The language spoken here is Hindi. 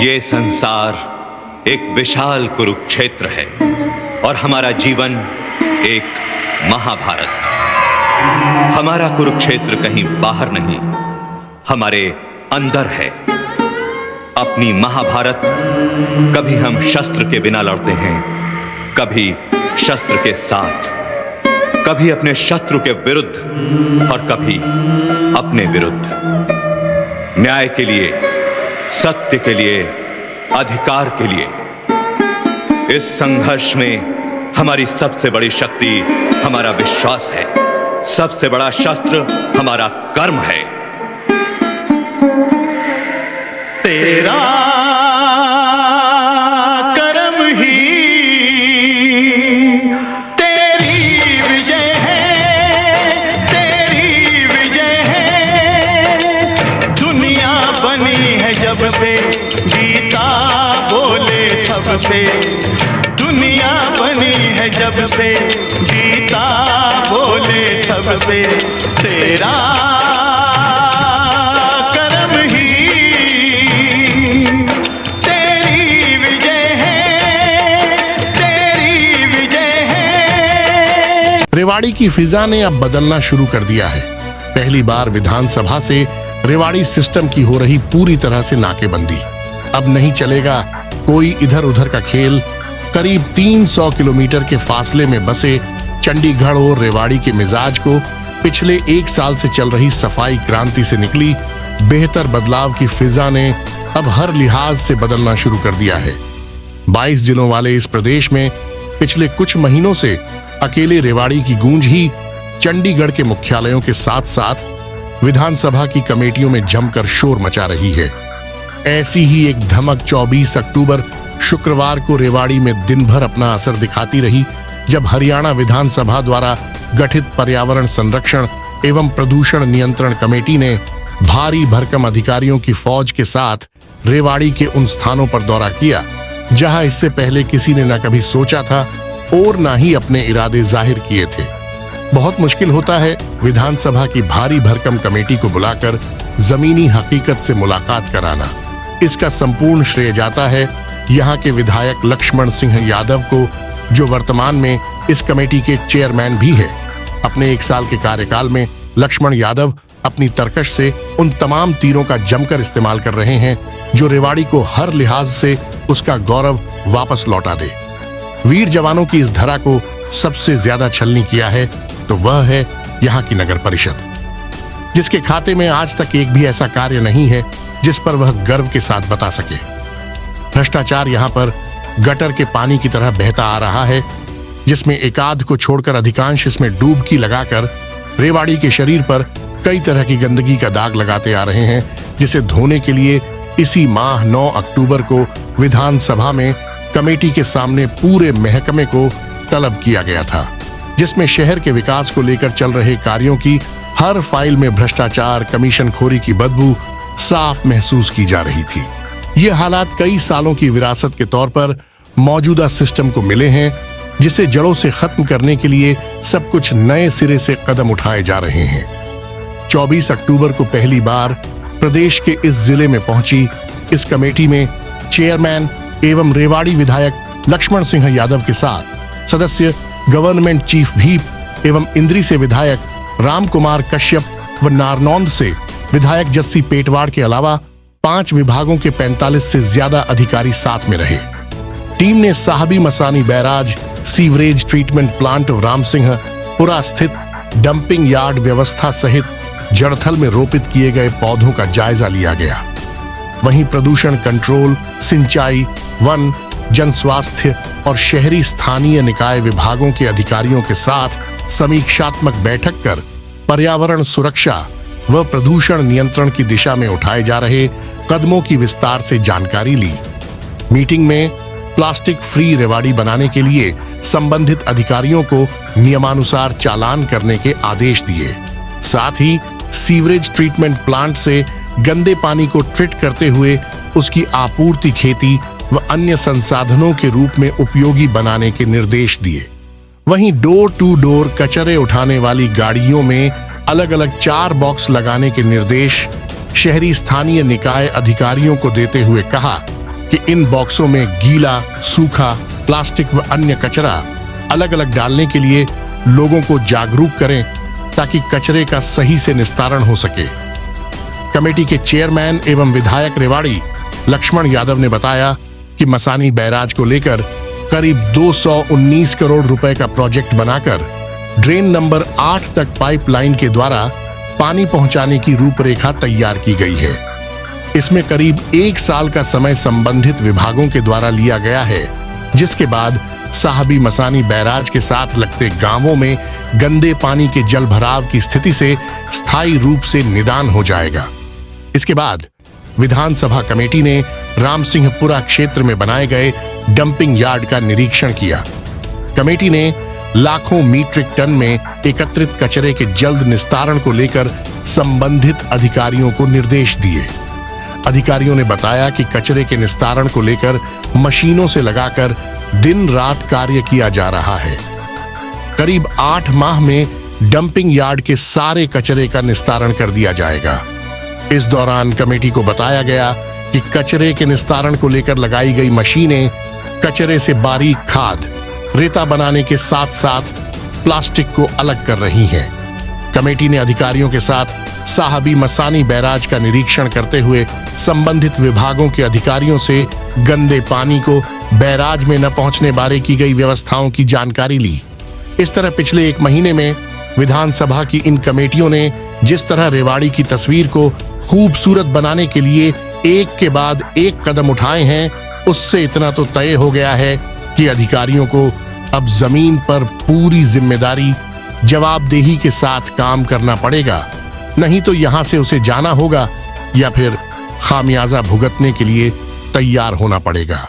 ये संसार एक विशाल कुरुक्षेत्र है और हमारा जीवन एक महाभारत। हमारा कुरुक्षेत्र कहीं बाहर नहीं, हमारे अंदर है। अपनी महाभारत कभी हम शस्त्र के बिना लड़ते हैं, कभी शस्त्र के साथ, कभी अपने शत्रु के विरुद्ध और कभी अपने विरुद्ध। न्याय के लिए, सत्य के लिए, अधिकार के लिए। इस संघर्ष में हमारी सबसे बड़ी शक्ति हमारा विश्वास है, सबसे बड़ा शस्त्र हमारा कर्म है। तेरा कर्म ही तेरी विजय है, तेरी विजय है। दुनिया बनी है जब से गीता बोले सबसे, दुनिया बनी है जब से गीता बोले सबसे। तेरा रेवाड़ी की फिजा ने अब बदलना शुरू कर दिया है। पहली बार विधानसभा से रेवाड़ी सिस्टम की हो रही पूरी तरह से नाकेबंदी। अब नहीं चलेगा कोई इधर उधर का खेल। करीब 300 किलोमीटर के फासले में बसे चंडीगढ़ और रेवाड़ी के मिजाज को पिछले 1 साल से चल रही सफाई क्रांति से निकली बेहतर बदलाव की फिजा ने अब हर लिहाज से बदलना शुरू कर दिया है। 22 जिलों वाले इस प्रदेश में पिछले कुछ महीनों से अकेले रेवाड़ी की गूंज ही चंडीगढ़ के मुख्यालयों के साथ साथ विधानसभा की कमेटियों में जमकर शोर मचा रही है। ऐसी ही एक धमक 24 अक्टूबर शुक्रवार को रेवाड़ी में दिन भर अपना असर दिखाती रही, जब हरियाणा विधानसभा द्वारा गठित पर्यावरण संरक्षण एवं प्रदूषण नियंत्रण कमेटी ने भारी भरकम अधिकारियों की फौज के साथ रेवाड़ी के उन स्थानों पर दौरा किया जहां इससे पहले किसी ने न कभी सोचा था और ना ही अपने इरादे जाहिर किए थे। बहुत मुश्किल होता है विधानसभा की भारी भरकम कमेटी को बुलाकर जमीनी हकीकत से मुलाकात कराना। इसका संपूर्ण श्रेय जाता है यहाँ के विधायक लक्ष्मण सिंह यादव को, जो वर्तमान में इस कमेटी के चेयरमैन भी है। अपने 1 साल के कार्यकाल में लक्ष्मण यादव अपनी तरकश से उन तमाम तीरों का जमकर इस्तेमाल कर रहे हैं जो रेवाड़ी को हर लिहाज से उसका गौरव वापस लौटा दे। वीर जवानों की इस धरा को सबसे ज्यादा छलनी किया है तो वह है यहाँ की नगर परिषद, जिसके खाते में आज तक एक भी ऐसा कार्य नहीं है जिस पर वह गर्व के साथ बता सके। भ्रष्टाचार यहाँ पर गटर के पानी की तरह बहता आ रहा है, जिसमें एकाध को छोड़कर अधिकांश इसमें डुबकी लगाकर रेवाड़ी के शरीर पर कई तरह की गंदगी का दाग लगाते आ रहे हैं, जिसे धोने के लिए इसी माह 9 अक्टूबर को विधानसभा में कमेटी के सामने पूरे महकमे को तलब किया गया था, जिसमें शहर के विकास को लेकर चल रहे कार्यों की हर फाइल में भ्रष्टाचार, कमीशनखोरी की बदबू साफ महसूस की जा रही थी। ये हालात कई सालों की विरासत के तौर पर मौजूदा सिस्टम को मिले हैं, जिसे जड़ों से खत्म करने के लिए सब कुछ नए सिरे से कदम उठाए जा रहे हैं। 24 अक्टूबर को पहली बार प्रदेश के इस जिले में पहुंची इस कमेटी में चेयरमैन एवं रेवाड़ी विधायक लक्ष्मण सिंह यादव के साथ सदस्य गवर्नमेंट चीफ व्हीप एवं इंद्री से विधायक राम कुमार कश्यप व नारनौंद से विधायक जस्सी पेटवाड़ के अलावा 5 विभागों के 45 से ज्यादा अधिकारी साथ में रहे। टीम ने Sahibi Masani barrage, sewerage treatment plant Ramsinghpura स्थित डंपिंग यार्ड व्यवस्था सहित जड़थल में रोपित किए गए पौधों का जायजा लिया गया। वहीं प्रदूषण कंट्रोल, सिंचाई, वन, जन स्वास्थ्य और शहरी स्थानीय निकाय विभागों के अधिकारियों के साथ समीक्षात्मक बैठक कर पर्यावरण सुरक्षा व प्रदूषण नियंत्रण की दिशा में उठाए जा रहे कदमों की विस्तार से जानकारी ली। मीटिंग में प्लास्टिक फ्री रेवाड़ी बनाने के लिए संबंधित अधिकारियों को नियमानुसार चालान करने के आदेश दिए। साथ ही सीवरेज ट्रीटमेंट प्लांट से गंदे पानी को ट्रीट करते हुए उसकी आपूर्ति खेती व अन्य संसाधनों के रूप में उपयोगी बनाने के निर्देश दिए। वहीं डोर टू डोर कचरे उठाने वाली गाड़ियों में अलग अलग 4 बॉक्स लगाने के निर्देश शहरी स्थानीय निकाय अधिकारियों को देते हुए कहा कि इन बॉक्सों में गीला, सूखा, प्लास्टिक व अन्य कचरा अलग अलग डालने के लिए लोगों को जागरूक करें ताकि कचरे का सही से निस्तारण हो सके। कमेटी के चेयरमैन एवं विधायक रेवाड़ी लक्ष्मण यादव ने बताया कि मसानी बैराज को लेकर करीब 219 करोड़ रुपए का प्रोजेक्ट बनाकर ड्रेन नंबर 8 तक पाइपलाइन के द्वारा पानी पहुंचाने की रूपरेखा तैयार की गई है। इसमें करीब 1 साल का समय संबंधित विभागों के द्वारा लिया गया है, जिसके बाद साहबी मसानी बैराज के साथ लगते गांवों में गंदे पानी के जल भराव की स्थिति से स्थायी रूप से निदान हो जाएगा। इसके बाद विधानसभा कमेटी ने रामसिंहपुरा क्षेत्र में बनाए गए डंपिंग यार्ड का निरीक्षण किया। कमेटी ने लाखों मीट्रिक टन में एकत्रित कचरे के जल्द निस्तारण को लेकर संबंधित अधिकारियों को निर्देश दिए। अधिकारियों ने बताया कि कचरे के निस्तारण को लेकर मशीनों से लगाकर दिन रात कार्य किया जा रहा है। करीब 8 माह में डंपिंग यार्ड के सारे कचरे का निस्तारण कर दिया जाएगा। इस दौरान कमेटी को बताया गया कि कचरे के निस्तारण को लेकर लगाई गई मशीनें कचरे से बारीक खाद, रेता बनाने के साथ साथ प्लास्टिक को अलग कर रही हैं। कमेटी ने अधिकारियों के साथ साहबी मसानी बैराज का निरीक्षण करते हुए संबंधित विभागों के अधिकारियों से गंदे पानी को बैराज में न पहुंचने बारे की गई व्यवस्थाओं की जानकारी ली। इस तरह पिछले 1 महीने में विधानसभा की इन कमेटियों ने जिस तरह रेवाड़ी की तस्वीर को खूबसूरत बनाने के लिए एक के बाद एक कदम उठाए हैं, उससे इतना तो तय हो गया है कि अधिकारियों को अब जमीन पर पूरी जिम्मेदारी, जवाबदेही के साथ काम करना पड़ेगा, नहीं तो यहां से उसे जाना होगा या फिर खामियाजा भुगतने के लिए तैयार होना पड़ेगा।